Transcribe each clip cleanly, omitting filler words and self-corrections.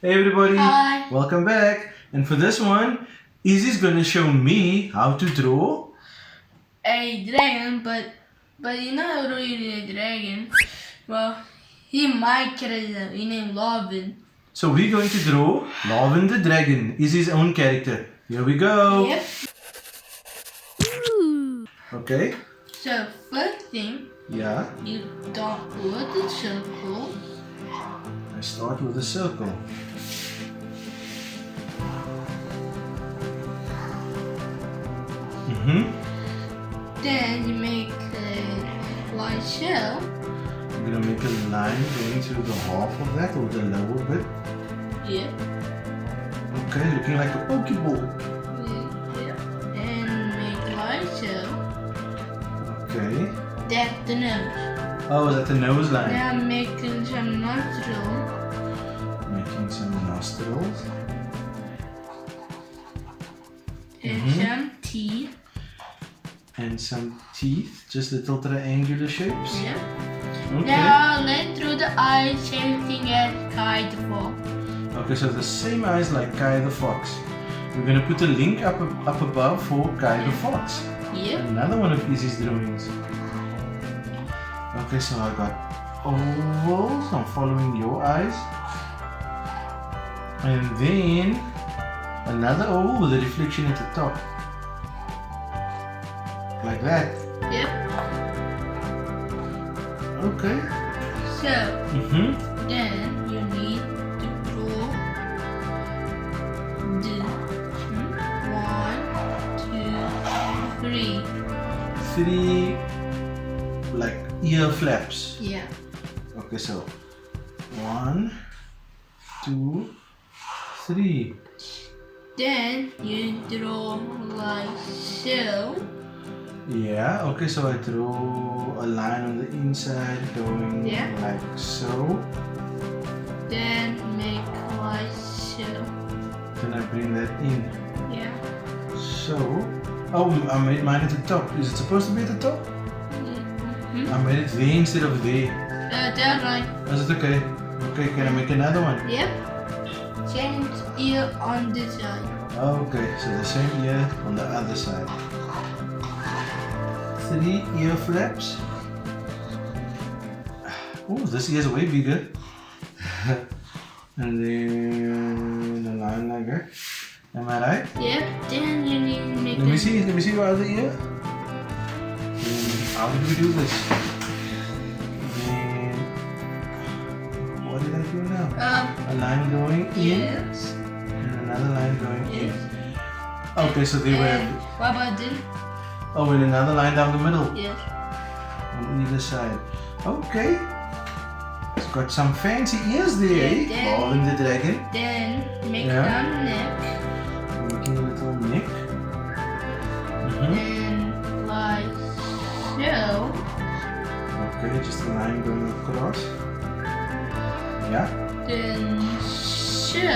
Hey everybody, Hi. welcome back. And for this one, Izzy's gonna show me how to draw. A dragon, but you're not really a dragon. Well, he might get a he named Larvin. So we're going to draw Larvin the Dragon, Izzy's own character. Here we go. Yep. Okay. So first thing, Yeah. you start with the circle. I start with a circle. Then you make a white shell. I'm gonna make a line going through the half of that or the lower bit. Yep. Okay, looking like a pokeball. Yep. And make a white shell. Okay. That's the nose. Oh, is that the nose line? Now I'm making some nostrils. Making some nostrils. And some teeth. And some teeth, just little triangular shapes. Yep. Okay. Now let's draw the eyes, same thing as Kai the Fox. Okay, so the same eyes like Kai the Fox. We're gonna put a link up above for Kai the Fox. Yep. Another one of Izzy's drawings. Okay, so I got ovals. I'm following your eyes. And then another oval with a reflection at the top. Like that. Yep. Okay. So then you need to draw the 1, 2, 3. Three like ear flaps. Yeah. Okay, so 1, 2, 3. Then you draw like so. Yeah, okay, so I draw a line on the inside going like so. Then make like so. Then I bring that in. Yeah. So, oh, I made mine at the top. Is it supposed to be at the top? I made it there instead of there. That's right. Is it okay? Okay, can I make another one? Yep. Change ear on this side. Okay, so the same ear on the other side. 3 ear flaps. Oh, this ear is way bigger. And then a line like that. Am I right? Yep. Then you need to make Let me see your other ear. Then how did we do this? Then what did I do now? A line going in Yes. and another line going in. Yes. Okay, so they were. What about this? Oh, and another line down the middle Yes. on either side. Okay. It's got some fancy ears there, eh? Yeah, Larvin the Dragon. Then make Yeah. some neck Making a little neck. and like so. Okay, just a line going across. Yeah. Then so.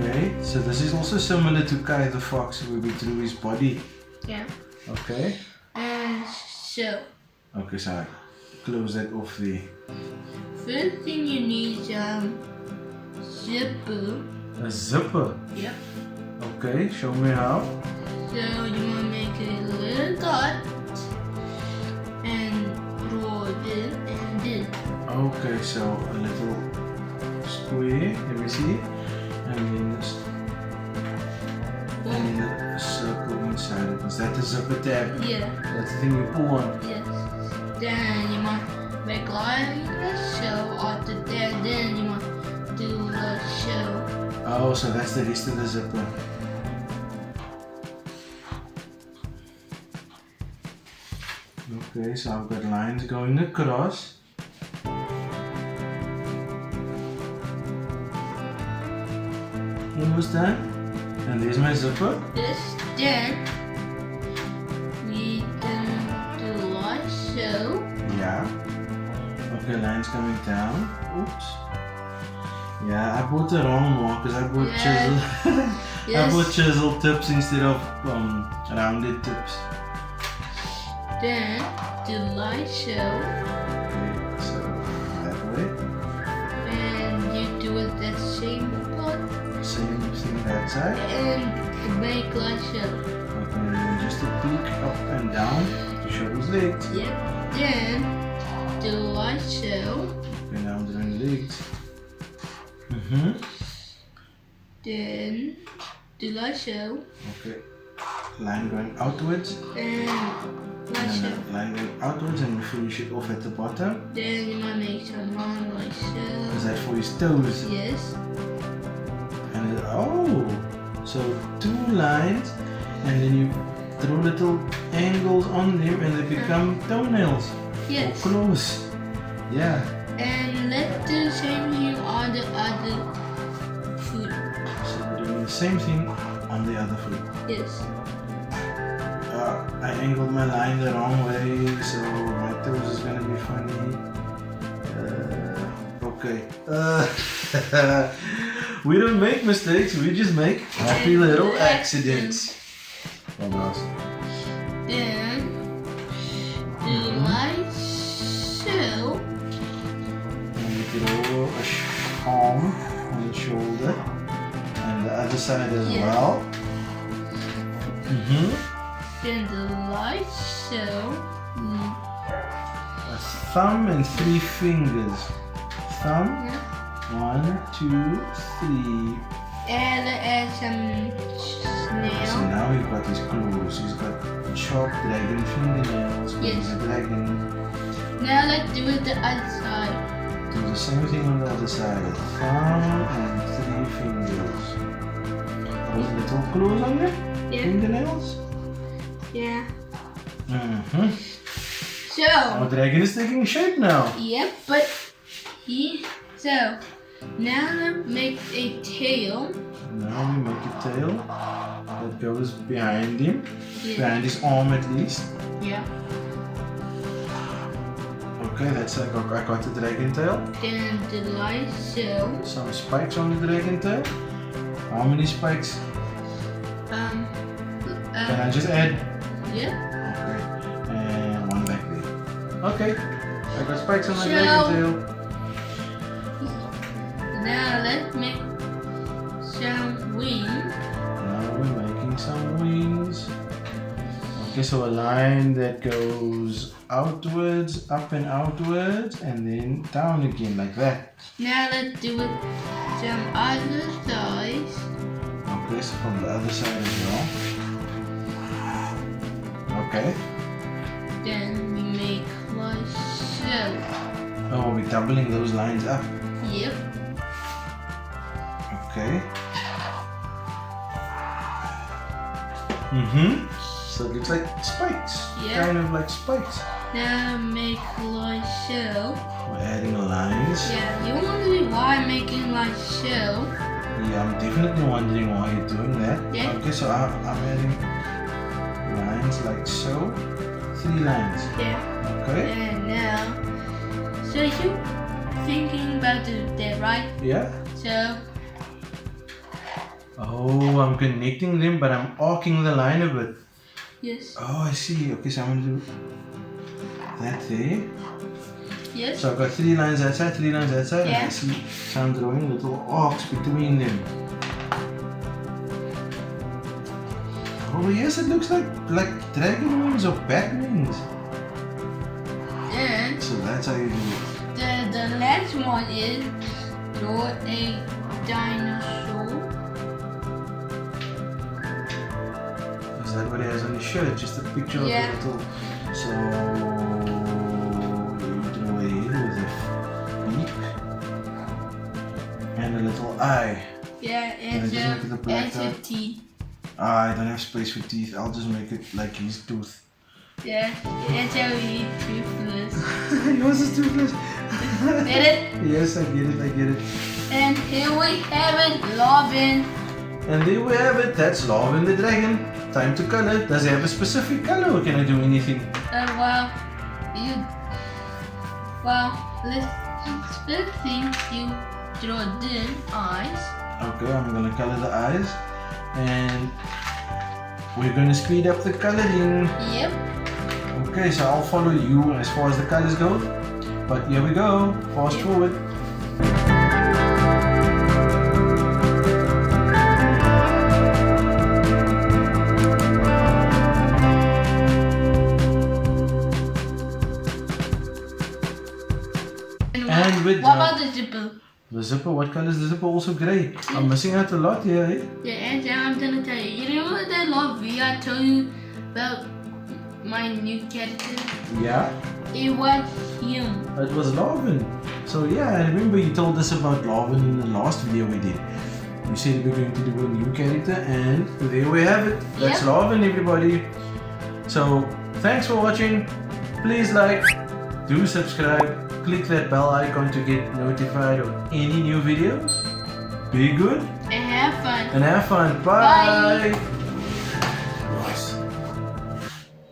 Okay, so this is also similar to Kai the Fox where we drew his body. Yeah. Okay. And so. Okay, so I close that off there. First thing you need some zipper. A zipper. Yep. Okay, show me how. So you want to make a little dot and draw this and this. Okay, so a little square, let me see. And then a circle inside it. Is that the zipper tab? Yeah. That's the thing you pull on. Yes. Then you want make like a show after that. Then you want do the show. Oh, so that's the rest of the zipper. Okay, so I've got lines going across. Almost done. And there's my zipper. This then we can do like so. Yeah. Okay, lines coming down. Oops. Yeah, I bought the wrong markers. I bought chisel. I bought chisel tips instead of rounded tips. Then do like so. Okay, so that way. And you do it that side. And make like so. Okay, and then just a peek up and down to show his legs. Yep. Then do like so. Okay, now I'm doing legs. Then do like so. Okay. Line going outwards. And like And so. then line going outwards and you finish it off at the bottom. Then you might make some line like so. Is that for his toes? Yes. And so 2 lines and then you throw little angles on them and they become toenails. Yes. Or claws. Yeah. And let's do the same thing on the other foot. So we're doing the same thing on the other foot. Yes. I angled my line the wrong way, so my toes is gonna be funny. Okay. We don't make mistakes, we just make happy little accidents. Almost. Then do like so. And you throw a arm on the shoulder and the other side as well. Then do like so. A thumb and 3 fingers. Thumb, 1, 2, 3. And add some So snail. now we've got his claws. He's got sharp dragon fingernails. Yes. He's a dragon. Now let's do it the other side. Do the same thing on the other side. A thumb and 3 fingers. Those little claws on there? Yeah. Fingernails? Yeah. Our So, dragon is taking shape now. yep, but so now let's make a tail. Now we make a tail that goes behind him. Yeah. Behind his arm at least. Yeah. Okay, that's I got the dragon tail. Then the light so. Some spikes on the dragon tail. How many spikes? Can I just add? Yeah. Okay. And 1 back there. Okay. I got spikes on my So- dragon tail. Now let's make some wings. Now we're making some wings. Okay, so a line that goes outwards, up and outwards, and then down again like that. Now let's do it some other sides. Okay, so from the other side as well. Okay. Then we make like so. Oh, we're doubling those lines up. Yep. Okay. So it looks like spikes. Yeah. Kind of like spikes. Now make like so. We're adding lines. Yeah, you wondering why I'm making like so? Yeah, I'm definitely wondering why you're doing that. Yeah. Okay, so I'm adding lines like so. 3 lines. Yeah. Okay. And now, so you thinking about that, right? Yeah. So, Oh, I'm connecting them, but I'm arcing the line a bit. yes. Oh, I see. Okay, so I'm gonna do that there. Yes. So I've got 3 lines that side, 3 lines that side, and I Yeah. see so I'm drawing little arcs between them. Oh yes, it looks like dragon wings or bat wings. And So that's how you do it. the last one is draw a dinosaur. Is that what he has on his shirt? Just a picture Yeah. of a little. So you draw a head with a beak and a little eye. Yeah, And and just make it a black and dot. some teeth. I don't have space for teeth. I'll just make it like his tooth. Yeah, and so we toothless. Yours is toothless. Get it? Yes, I get it. I get it. And here we have it, Larvin. And there we have it. That's Larvin the Dragon. Time to color. Does he have a specific color or can I do anything? Well, let's first thing you draw the eyes. Okay, I'm gonna color the eyes. And we're gonna speed up the coloring. Yep. Okay, so I'll follow you as far as the colors go. But here we go. Fast forward. And with what about the zipper? The zipper, what color is the zipper? Also grey. I'm missing out a lot here, eh? Yeah, and I'm gonna tell you. You remember that love video I told you about my new character? Yeah. It was him. It was Larvin. So yeah, I remember you told us about Larvin in the last video we did. You said we're going to do a new character, and there we have it. That's Larvin, everybody. So thanks for watching. Please like, do subscribe, click that bell icon to get notified of any new videos. Be good And have fun. and have fun. Bye.